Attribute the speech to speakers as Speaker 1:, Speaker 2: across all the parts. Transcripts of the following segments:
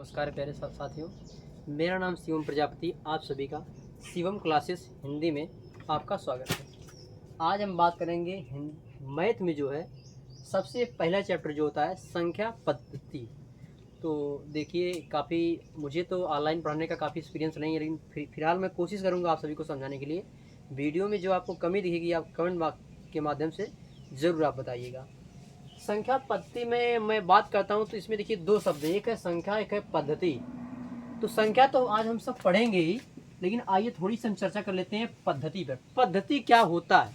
Speaker 1: नमस्कार प्यारे साथियों, मेरा नाम शिवम प्रजापति। आप सभी का शिवम क्लासेस हिंदी में आपका स्वागत है। आज हम बात करेंगे मैथ में जो है सबसे पहला चैप्टर जो होता है संख्या पद्धति। तो देखिए, काफ़ी मुझे तो ऑनलाइन पढ़ने का काफ़ी एक्सपीरियंस नहीं है, लेकिन फिलहाल मैं कोशिश करूँगा आप सभी को समझाने के लिए। वीडियो में जो आपको कमी दिखेगी आप कमेंट बॉक्स के माध्यम से ज़रूर आप बताइएगा। संख्या पद्धति में मैं बात करता हूँ तो इसमें देखिए दो शब्द, एक है संख्या, एक है पद्धति। तो संख्या तो आज हम सब पढ़ेंगे ही, लेकिन आइए थोड़ी सी हम चर्चा कर लेते हैं पद्धति पर। पद्धति क्या होता है?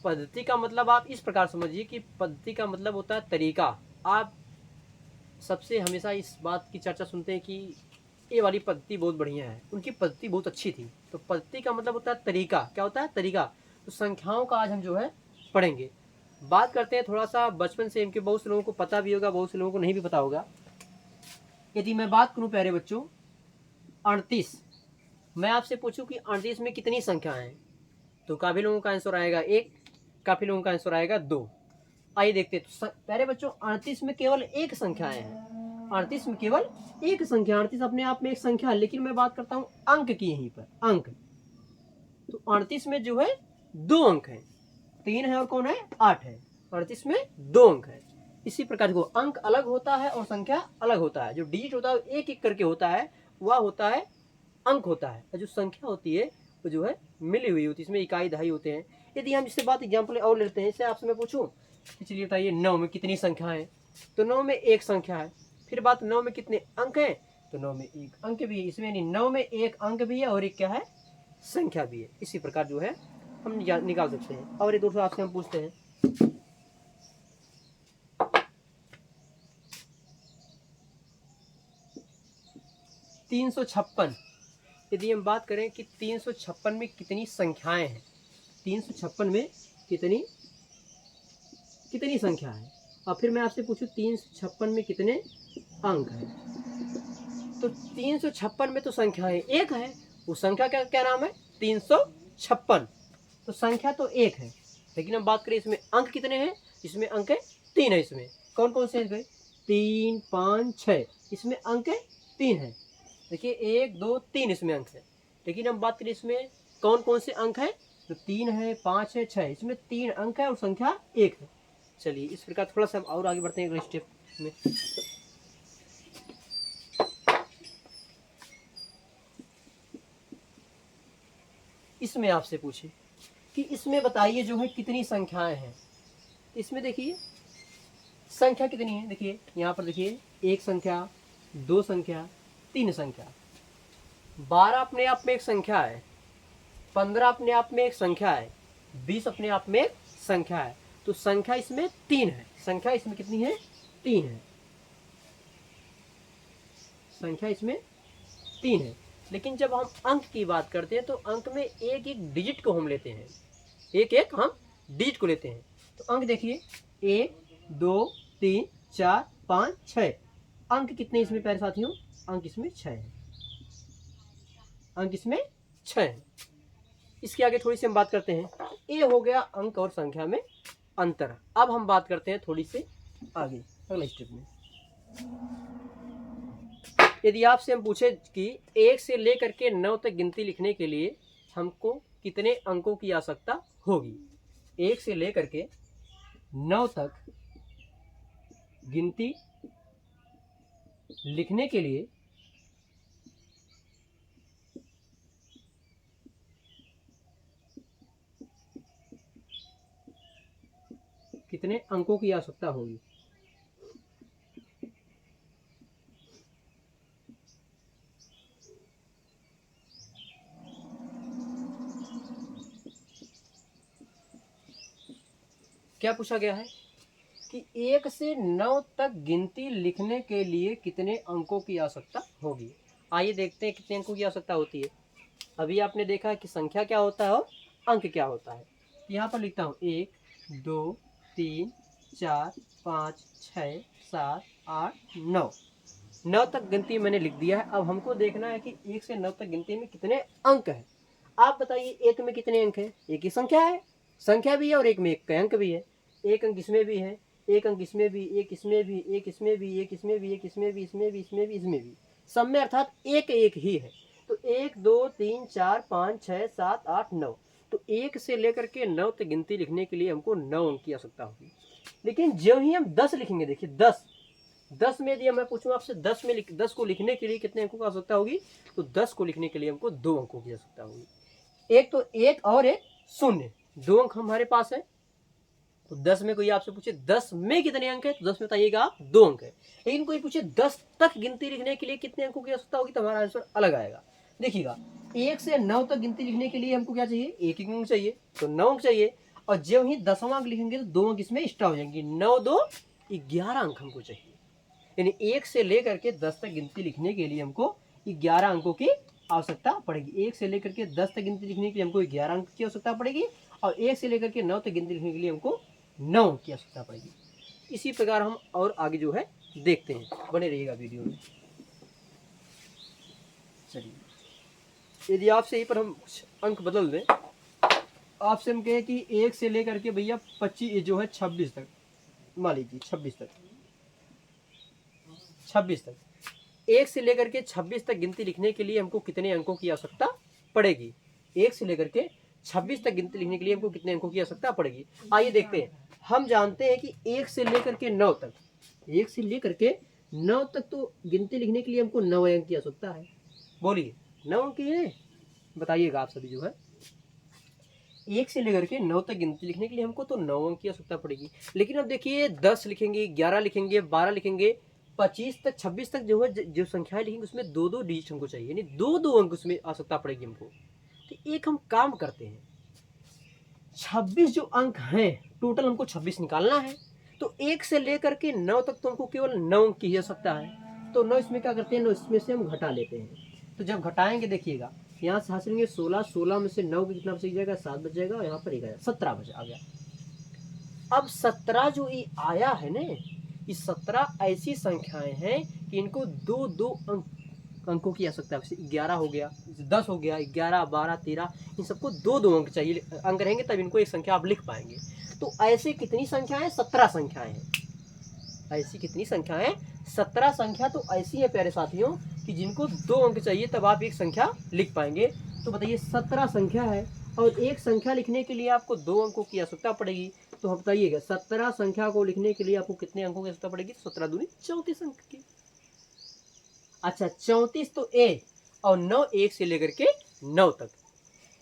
Speaker 1: पद्धति का मतलब आप इस प्रकार समझिए कि पद्धति का मतलब होता है तरीका। आप सबसे हमेशा इस बात की चर्चा सुनते हैं कि ये वाली पद्धति बहुत बढ़िया है, उनकी पद्धति बहुत अच्छी थी। तो पद्धति का मतलब होता है तरीका। क्या होता है? तरीका। तो संख्याओं का आज हम जो है पढ़ेंगे। बात करते हैं थोड़ा सा बचपन से, इनके बहुत से लोगों को पता भी होगा, बहुत से लोगों को नहीं भी पता होगा। यदि मैं बात करूं प्यारे बच्चों 38, मैं आपसे पूछूं कि 38 में कितनी संख्याएं हैं, तो काफ़ी लोगों का आंसर आएगा 1, काफ़ी लोगों का आंसर आएगा 2। आइए देखते हैं। तो प्यारे बच्चों 38 में केवल एक संख्याएं हैं। 38 में केवल एक संख्या, 38 अपने आप में एक संख्या है, लेकिन मैं बात करता हूं अंक की। यहीं पर अंक, तो 38 में जो है 2 अंक है, 3 है और कौन है? 8 है। 38 में 2 अंक है। इसी प्रकार को अंक अलग होता है और संख्या अलग होता है। जो डिजिट होता है एक एक करके होता है, वह होता है अंक होता है। और जो संख्या होती है वो जो है मिली हुई होती है, इसमें इकाई दहाई होते हैं। यदि हम इससे बात एग्जाम्पल और लेते हैं, इससे आपसे मैं पूछूं कि चलिए बताइए 9 में कितनी संख्या है, तो 9 में एक संख्या है। फिर बात 9 में कितने अंक है, तो 9 में एक अंक भी है। इसमें 9 में एक अंक भी है और एक क्या है? संख्या भी है। इसी प्रकार जो है हम निकाल सकते हैं। और ये दोस्तों आपसे हम पूछते हैं 356। यदि हम बात करें कि 356 में कितनी संख्याएं हैं, 356 में कितनी कितनी संख्या है। और फिर मैं आपसे पूछूं 356 में कितने अंक हैं, तो 356 में तो संख्याएं एक है। वो संख्या का क्या नाम है? 356। तो संख्या तो एक है, लेकिन हम बात करें इसमें अंक कितने हैं। इसमें अंक है 3 है। इसमें कौन कौन से हैं? 3, 5, 6। इसमें अंक है 3 है। देखिए 1, 2, 3 इसमें अंक है। लेकिन हम बात करें इसमें कौन कौन से अंक है, तो 3 है, 5 है, 6। इसमें 3 अंक है और संख्या 1 है। चलिए इस प्रकार थोड़ा सा हम और आगे बढ़ते हैं अगले स्टेप में। इसमें आपसे पूछे कि इसमें बताइए जो है कितनी संख्याएं हैं। इसमें देखिए संख्या कितनी है। देखिए यहाँ पर देखिए 1 संख्या, 2 संख्या, 3 संख्या। 12 अपने आप में एक संख्या है, 15 अपने आप में एक संख्या है, 20 अपने आप में एक संख्या है। तो संख्या इसमें 3 है। संख्या इसमें कितनी है? 3 है। संख्या इसमें 3 है। लेकिन जब हम अंक की बात करते हैं तो अंक में एक एक डिजिट को हम लेते हैं, एक एक हम डिजिट को लेते हैं। तो अंक देखिए 1, 2, 3, 4, 5, 6। अंक कितने इसमें प्यारे साथियों? अंक इसमें 6 है। अंक इसमें 6 है। इसके आगे थोड़ी सी हम बात करते हैं। ये हो गया अंक और संख्या में अंतर। अब हम बात करते हैं थोड़ी सी आगे अगले स्टेप में। यदि आपसे हम पूछे कि 1 से लेकर के 9 तक गिनती लिखने के लिए हमको कितने अंकों की आवश्यकता होगी, 1 से लेकर के 9 तक गिनती लिखने के लिए कितने अंकों की आवश्यकता होगी। क्या पूछा गया है कि 1 से 9 तक गिनती लिखने के लिए कितने अंकों की आवश्यकता होगी। आइए देखते हैं कितने अंकों की आवश्यकता होती है। अभी आपने देखा कि संख्या क्या होता है और अंक क्या होता है। यहाँ पर लिखता हूँ 1, 2, 3, 4, 5, 6, 7, 8, 9। 9 तक गिनती मैंने लिख दिया है। अब हमको देखना है कि 1 से 9 तक गिनती में कितने अंक हैं। आप बताइए 1 में कितने अंक हैं? एक ही संख्या है, संख्या भी है और एक में एक का अंक भी है। एक अंक इसमें भी है, एक अंक इसमें भी, एक इसमें भी, एक इसमें भी, एक इसमें भी, एक इसमें भी, इसमें भी, इसमें भी, इसमें भी, सब में अर्थात एक एक ही है। तो 1 2 3 4 5 6 7 8 9, तो 1 से लेकर के 9 तक गिनती लिखने के लिए हमको 9 अंक की आवश्यकता होगी। लेकिन जब ही हम 10 लिखेंगे, देखिए 10 में यदि मैं पूछूं आपसे 10 को लिखने के लिए कितने अंकों की आवश्यकता होगी, तो 10 को लिखने के लिए हमको 2 अंकों की आवश्यकता होगी। एक तो एक और एक शून्य, 2 अंक हमारे पास है। तो 10 में कोई आपसे पूछे 10 में कितने अंक है, तो 10 में बताइएगा आप 2 अंक है। लेकिन कोई पूछे 10 तक गिनती लिखने के लिए कितने अंकों की आवश्यकता होगी, तो हमारा आंसर अलग आएगा। देखिएगा 1 से 9 तक गिनती लिखने के लिए हमको क्या चाहिए, एक अंक चाहिए, तो 9 अंक चाहिए। और जब ही 10वां अंक लिखेंगे तो 2 अंक इसमें एक्स्ट्रा हो जाएंगे, 9 2 11 अंक हमको चाहिए। यानी 1 से लेकर के 10 तक गिनती लिखने के लिए हमको 11 अंकों की आवश्यकता पड़ेगी। 1 से लेकर के 10 तक गिनती लिखने के लिए हमको 11 अंक की आवश्यकता पड़ेगी, और 1 से लेकर के 9 तक गिनती लिखने के लिए हमको 9 अंक की आवश्यकता पड़ेगी। इसी प्रकार हम और आगे जो है देखते हैं, बने रहिएगा वीडियो में। चलिए, यदि आपसे यहीं पर हम कुछ अंक बदल दें, आपसे हम कहें कि 1 से लेकर के भैया 25 जो है 26 तक, मान लीजिए 26 तक, 1 से लेकर के 26 तक गिनती लिखने के लिए हमको कितने अंकों की आवश्यकता पड़ेगी। 1 से लेकर के 26 तक गिनती लिखने के लिए हमको कितने अंकों की आवश्यकता पड़ेगी। आइए देखते हैं। हम जानते हैं कि 1 से लेकर के 9 तक, 1 से लेकर के 9 तक तो गिनती लिखने के लिए हमको 9 अंक की आवश्यकता है। बोलिए 9 अंक की है, बताइएगा आप सभी जो है। 1 से लेकर के 9 तक गिनती लिखने के लिए हमको तो 9 अंक की आवश्यकता पड़ेगी। लेकिन अब देखिए 10 लिखेंगे, 11 लिखेंगे, 12 लिखेंगे, 25 तक 26 तक जो है जो संख्याएं लिखेंगे उसमें 2-2 डिजिट हमको चाहिए, यानी 2-2 अंक उसमें आवश्यकता पड़ेगी हमको। तो एक हम काम करते हैं, 26 जो अंक हैं टोटल हमको 26 निकालना है। तो 1 से लेकर के 9 तक तो हमको केवल 9 अंक की आवश्यकता है। तो 9 इसमें क्या करते हैं, 9 इसमें से हम घटा लेते हैं। तो जब घटाएंगे देखिएगा यहाँ से हासिलेंगे 16, 16 में से 9 कितना बच जाएगा, 7 बच जाएगा, और यहाँ पर 1 आया, 17 बच आ गया। अब 17 जो ये आया है ना, ये 17 ऐसी संख्याएं हैं कि इनको 2-2 अंकों की आवश्यकता है। 11 हो गया, 10 हो गया, 11, 12, 13, इन सबको 2-2 अंक चाहिए, अंक रहेंगे तब इनको एक संख्या आप लिख पाएंगे। तो ऐसे कितनी संख्याएं, 17 संख्याएं हैं। ऐसी कितनी संख्याएं, 17 संख्या तो ऐसी है प्यारे साथियों कि जिनको 2 अंक चाहिए तब आप एक संख्या लिख पाएंगे। तो बताइए 17 संख्या है और एक संख्या लिखने के लिए आपको 2 अंकों की आवश्यकता पड़ेगी। तो हम बताइएगा 17 संख्या को लिखने के लिए आपको कितने अंकों की आवश्यकता पड़ेगी, 17 दूनी 34 अंक की। अच्छा 34 तो ए, और 9 1 से लेकर के 9 तक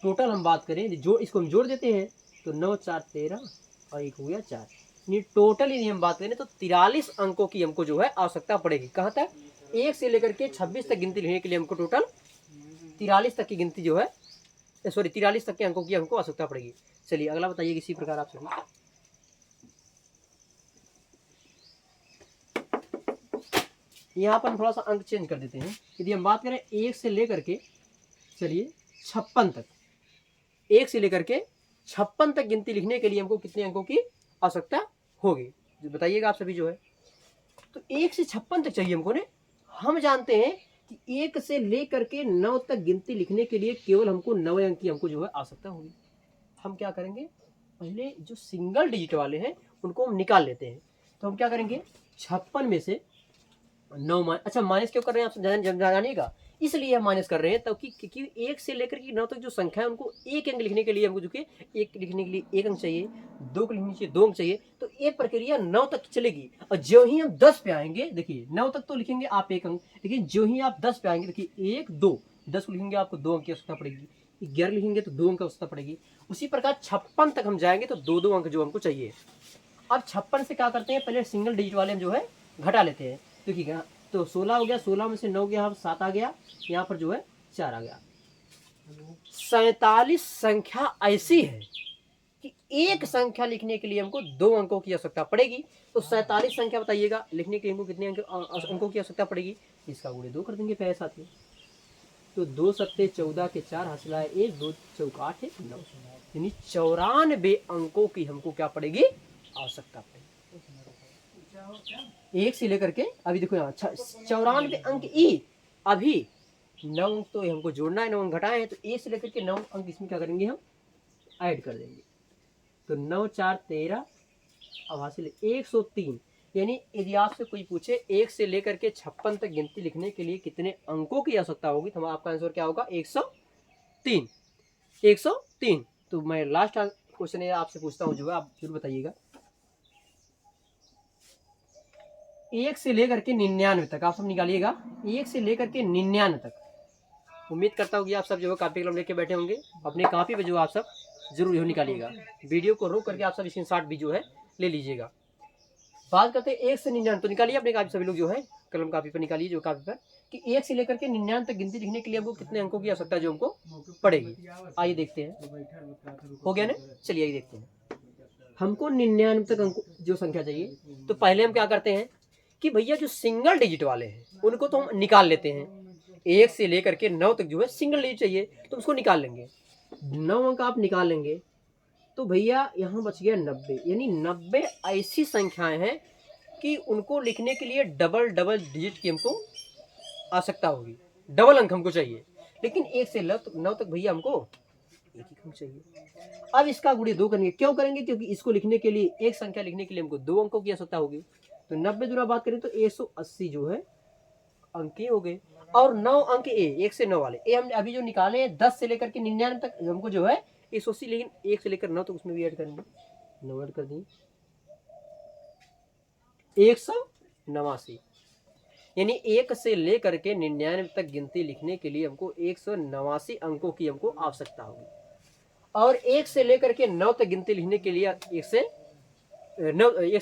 Speaker 1: टोटल हम बात करें, जो इसको हम जोड़ देते हैं तो 9 4 13 और 1 हो गया 4, टोटल यदि हम बात करें तो 43 अंकों की हमको जो है आवश्यकता पड़ेगी। कहाँ तक, 1 से लेकर के 26 तक गिनती लिखने के लिए हमको टोटल 43 तक की गिनती जो है, सॉरी 43 तक के अंकों की हमको आवश्यकता पड़ेगी। चलिए अगला बताइए इसी प्रकार आप सभी। यहाँ पर हम थोड़ा सा अंक चेंज कर देते हैं। यदि हम बात करें 1 से लेकर के, चलिए 56 तक, 1 से लेकर के 56 तक गिनती लिखने के लिए हमको कितने अंकों की आवश्यकता होगी, जो बताइएगा आप सभी जो है। तो 1 से 56 तक चाहिए हमको ने। हम जानते हैं कि 1 से लेकर के 9 तक गिनती लिखने के लिए केवल हमको 9 अंक की हमको जो है आवश्यकता होगी। हम क्या करेंगे, पहले जो सिंगल डिजिट वाले हैं उनको हम निकाल लेते हैं। तो हम क्या करेंगे, 56 में से 9 अच्छा माइनस क्यों कर रहे हैं आप जानिएगा, इसलिए हम माइनस कर रहे हैं ताकि क्योंकि 1 से लेकर के 9 तक जो संख्या है उनको एक अंक लिखने के लिए हमको जो कि 1 लिखने के लिए 1 अंक चाहिए, 2 को लिखने के लिए 2 अंक चाहिए। तो ये प्रक्रिया 9 तक चलेगी। और जो ही हम 10 पे आएंगे, देखिए 9 तक तो लिखेंगे आप 1 अंक, लेकिन जो ही आप 10 पे आएंगे, देखिए 1 2, 10 को लिखेंगे आपको 2 अंक की आवश्यकता पड़ेगी, 11 लिखेंगे तो 2 अंक की आवश्यकता पड़ेगी। उसी प्रकार 56 तक हम जाएंगे तो 2-2 अंक जो हमको चाहिए। अब 56 से क्या करते हैं, पहले सिंगल डिजिट वाले हम जो है घटा लेते हैं। देखिएगा तो 16 हो गया, 16 में से 9 गया, 7 आ गया, यहाँ पर जो है 4 आ गया। 47 संख्या ऐसी है कि एक संख्या लिखने के लिए हमको 2 अंकों की आवश्यकता पड़ेगी। तो 47 संख्या बताइएगा लिखने के लिए हमको कितने अंकों की आवश्यकता पड़ेगी, इसका गुणे 2 कर देंगे प्यारे साथियों। तो 2 सत्ते 14 के 4 हासिल आए 1, 2 चौका 8 है 9, यानी 94 अंकों की हमको क्या पड़ेगी, आवश्यकता पड़ेगी। 1 से लेकर के अभी देखो यहाँ 94 अंक ई, अभी 9 अंक तो हमको जोड़ना है, 9 अंक घटाए हैं, तो 1 से लेकर के 9 अंक इसमें क्या करेंगे हम ऐड कर देंगे। तो 9 4 13 अब हासिल 103। यानी यदि आपसे कोई पूछे 1 से लेकर के 56 तक गिनती लिखने के लिए कितने अंकों की आवश्यकता होगी, तो आपका आंसर क्या होगा? 103। 103। तो मैं लास्ट क्वेश्चन आपसे पूछता हूँ, जो है आप जरूर बताइएगा। 1 से लेकर के 99 तक आप सब निकालिएगा। 1 से लेकर के 99 तक। उम्मीद करता हूँ कि आप सब जो है कापी कलम लेके बैठे होंगे। अपनी कापी पे जो आप सब जरूर जो निकालिएगा। वीडियो को रोक करके आप सब स्क्रीनशॉट भी जो है ले लीजिएगा। बात करते हैं 1 से 99, तो निकालिए अपने कापी, सभी लोग जो है कलम कापी पर निकालिए, जो कापी पर कि 1 से लेकर के 99 तक गिनती लिखने के लिए हमको कितने अंकों की आवश्यकता जो हमको पड़ेगी। आइए देखते हैं। हो गया ना? चलिए आइए देखते हैं। हमको 99 तक अंक जो संख्या चाहिए, तो पहले हम क्या करते हैं कि भैया जो सिंगल डिजिट वाले हैं उनको तो हम निकाल लेते हैं। 1 से लेकर के 9 तक जो है सिंगल डिजिट चाहिए, तो उसको निकाल लेंगे। 9 अंक आप निकाल लेंगे तो भैया यहाँ बच गया 90। यानी 90 ऐसी संख्याएं हैं कि उनको लिखने के लिए डबल डबल डिजिट की हमको आवश्यकता होगी, डबल अंक हमको चाहिए। लेकिन 1 से 9 तक भैया हमको एक ही अंक चाहिए। अब इसका गुणे 2 करेंगे। क्यों करेंगे? क्योंकि इसको लिखने के लिए, एक संख्या लिखने के लिए हमको 2 अंकों की आवश्यकता होगी। तो 90 दूना बात करें तो 180 जो है अंक हो गए। और 9 अंक 1 से 9 वाले हम अभी जो निकाले हैं 10 से लेकर के 99 तक हमको जो है 180, लेकिन 1 से लेकर 9 तक उसमें भी ऐड करेंगे। 9 ऐड कर दिए 189। यानी 1 से लेकर के 99 तक गिनती लिखने के लिए हमको 189 अंकों की हमको आवश्यकता होगी। और 1 से लेकर के 9 तक गिनती लिखने के लिए 1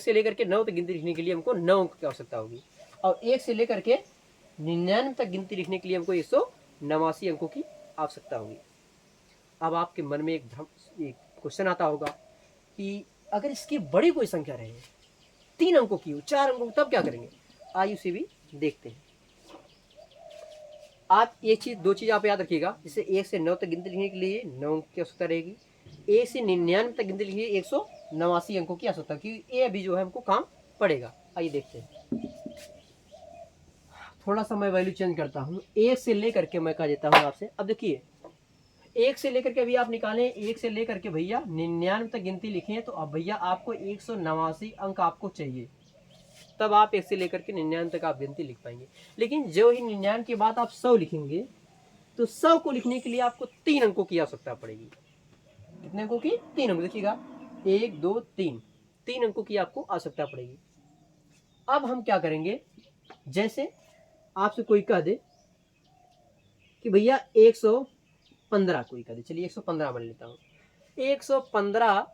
Speaker 1: से लेकर के 9 तक गिनती लिखने के लिए हमको 9 अंक की आवश्यकता होगी। और 1 से लेकर के 99 तक गिनती लिखने के लिए हमको 189 अंकों की आवश्यकता होगी। अब आपके मन में एक क्वेश्चन आता होगा कि अगर इसकी बड़ी कोई संख्या रहे, 3 अंकों की हो, 4 अंकों की, तब क्या करेंगे? आइए उसे भी देखते हैं। आप एक चीज, 2 चीज आप याद रखिएगा। जैसे 1 से 9 तक गिनती लिखने के लिए 9 अंक की आवश्यकता रहेगी। 1 से 99 तक गिनती लिखने के लिए 189 अंकों की आवश्यकता, क्योंकि ये अभी जो है हमको काम पड़ेगा। आइए देखते हैं। थोड़ा सा मैं वैल्यू चेंज करता हूँ। 1 से लेकर के मैं कह देता हूँ आपसे। अब देखिए 1 से लेकर के अभी आप निकालें, 1 से लेकर के भैया 99 तक गिनती लिखें, तो अब भैया आपको 189 अंक आपको चाहिए, तब आप 1 से लेकर के 99 तक आप गिनती लिख पाएंगे। लेकिन जो ही 99 के बाद आप 100 लिखेंगे, तो 100 को लिखने के लिए आपको 3 अंकों की आवश्यकता पड़ेगी। कितने अंकों की? 3 अंक। देखिएगा 1 2 3, 3 अंकों की आपको आवश्यकता पड़ेगी। अब हम क्या करेंगे? जैसे आपसे कोई कह दे कि भैया 115, कोई कह दे, चलिए 115 मान लेता हूँ। 115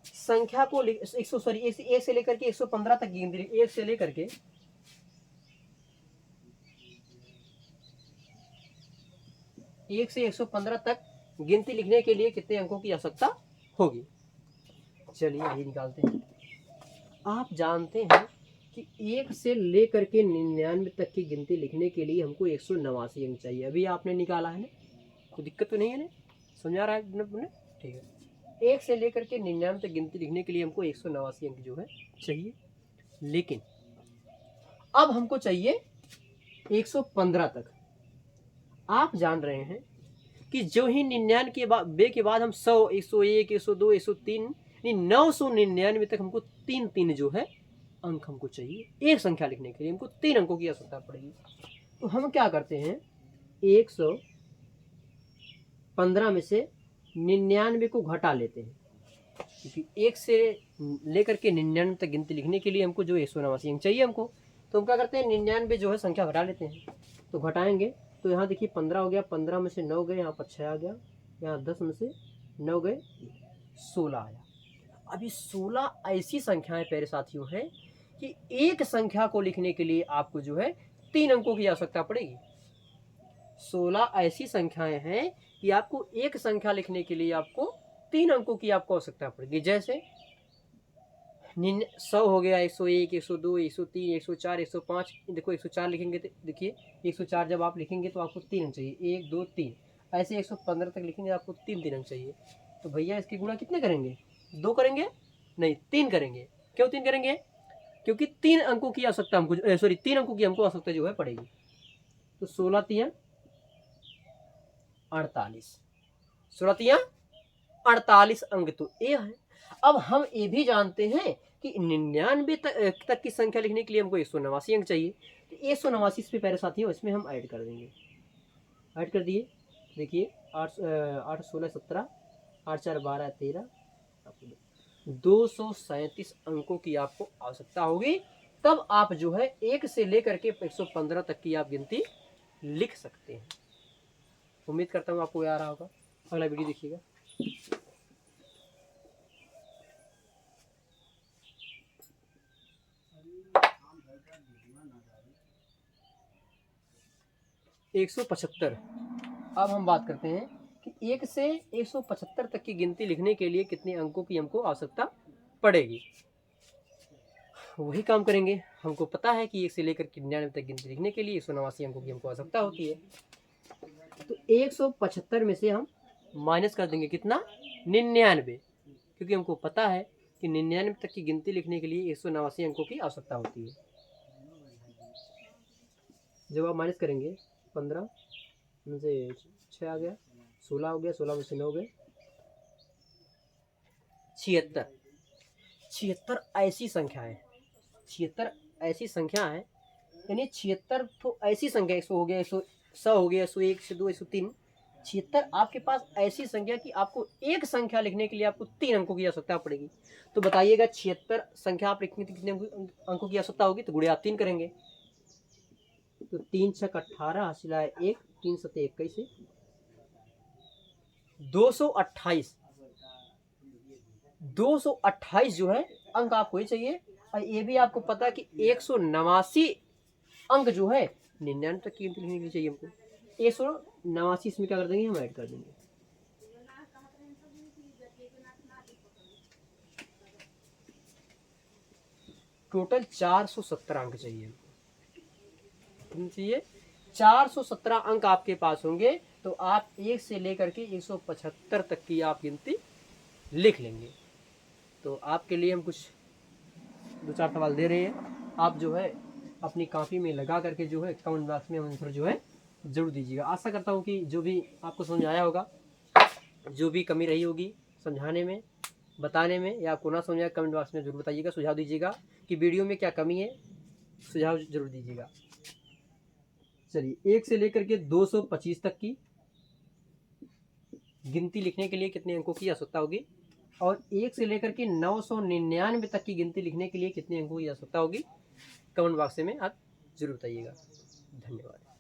Speaker 1: संख्या को 1 से लेकर के 115 तक गिनती, 1 से लेकर के 1 से 115 तक गिनती लिखने के लिए कितने अंकों की आवश्यकता होगी? चलिए आइए निकालते हैं। आप जानते हैं कि 1 से लेकर के 99 तक की गिनती लिखने के लिए हमको 189 अंक चाहिए। अभी आपने निकाला है ना, कोई दिक्कत तो नहीं है ना? समझ आ रहा है? ठीक है। 1 से लेकर के 99 तक गिनती लिखने के लिए हमको 189 अंक जो है चाहिए। लेकिन अब हमको चाहिए 115 तक। आप जान रहे हैं कि जो ही 99 के बाद हम 100, 101, 102, 103, 999 तक हमको 3 जो है अंक हमको चाहिए। एक संख्या लिखने के लिए हमको 3 अंकों की आवश्यकता पड़ेगी। तो हम क्या करते हैं, 115 में से 99 को घटा लेते हैं, क्योंकि 1 से लेकर के 99 तक गिनती लिखने के लिए हमको जो 189 अंक चाहिए हमको। तो हम क्या करते हैं, 99 जो है संख्या घटा लेते हैं। तो घटाएंगे तो यहाँ देखिए 15 हो गया, 15 में से 9 गए, यहाँ पर 6 आ गया, यहाँ 10 में से 9 गए, 16 आया। अभी 16 ऐसी संख्याएं प्यारे साथियों हैं कि एक संख्या को लिखने के लिए आपको जो है 3 अंकों की आवश्यकता पड़ेगी। 16 ऐसी संख्याएं हैं कि आपको एक संख्या लिखने के लिए आपको 3 अंकों की आपको आवश्यकता पड़ेगी। जैसे 100 हो गया, 101, 102, 103, 104, 105। देखो 104 लिखेंगे तो देखिए 104 जब आप लिखेंगे तो आपको 3 अंक चाहिए, 1 2 3। ऐसे 115 तक लिखेंगे आपको 3 अंक चाहिए। तो भैया इसकी गुणा कितने करेंगे? 2 करेंगे? नहीं, 3 करेंगे। क्यों 3 करेंगे? क्योंकि 3 अंकों की आवश्यकता हमको, 3 अंकों की हमको आवश्यकता जो है पड़ेगी। तो 16 3 48, 16 3 48 अंक तो ये है। अब हम ये भी जानते हैं कि 99 तक की संख्या लिखने के लिए हमको 189 अंक चाहिए। तो 189 इसमें प्यारे साथियों इसमें हम ऐड कर देंगे। ऐड कर दिए, देखिए 8 16 17 8 4 12 13 237 अंकों की आपको आवश्यकता होगी। तब आप जो है 1 से लेकर के 115 तक की आप गिनती लिख सकते हैं। उम्मीद करता हूँ आपको याद आ रहा होगा। अगला वीडियो देखिएगा। एक 175। अब हम बात करते हैं कि 1 से 175 तक की गिनती लिखने के लिए कितने अंकों की हमको आवश्यकता पड़ेगी। वही काम करेंगे। हमको पता है कि 1 से लेकर 99 तक गिनती लिखने के लिए 189 अंकों की हमको आवश्यकता होती है। तो 175 में से हम माइनस कर देंगे कितना, 99, क्योंकि हमको पता है कि 99 तक की गिनती लिखने के लिए 189 अंकों की आवश्यकता होती है। जब आप माइनस करेंगे 15 में से 6 आ गया, 16 हो गया, 16 में से 9 हो गए, 76। 76 ऐसी संख्या है, 76 ऐसी संख्या है, यानी 76 तो ऐसी संख्या, 100 हो गया, 100 हो गया, 101, 102, 103, 76 आपके पास ऐसी संख्या कि आपको एक संख्या लिखने के लिए आपको 3 अंकों की आवश्यकता पड़ेगी। तो बताइएगा 76 संख्या आप लिखने के कितने अंकों की आवश्यकता होगी? तो गुणे आप 3 करेंगे, तो 3 छक 18 हासिल आए 1, 3 सते 21, 228। 228 जो है अंक आपको ही चाहिए। और ये भी आपको पता है कि 189 अंक जो है 99 तक की गिनती लिखने के लिए चाहिए हमको। 189 इसमें क्या कर देंगे, हम ऐड कर देंगे। टोटल 417 अंक चाहिए हमको। चाहिए 417 अंक आपके पास होंगे तो आप 1 से लेकर के 175 तक की आप गिनती लिख लेंगे। तो आपके लिए हम कुछ 2-4 सवाल दे रहे हैं, आप जो है अपनी कॉपी में लगा करके जो है कमेंट बॉक्स में आंसर जो है जरूर दीजिएगा। आशा करता हूँ कि जो भी आपको समझ आया होगा, जो भी कमी रही होगी समझाने में, बताने में, या आपको ना समझ आया कमेंट बॉक्स में जरूर बताइएगा, सुझाव दीजिएगा कि वीडियो में क्या कमी है, सुझाव जरूर दीजिएगा। चलिए 1 से लेकर के 225 तक की गिनती लिखने के लिए कितने अंकों की आवश्यकता होगी, और 1 से लेकर के 999 तक की गिनती लिखने के लिए कितने अंकों की आवश्यकता होगी, कमेंट बॉक्स में आप जरूर बताइएगा। धन्यवाद।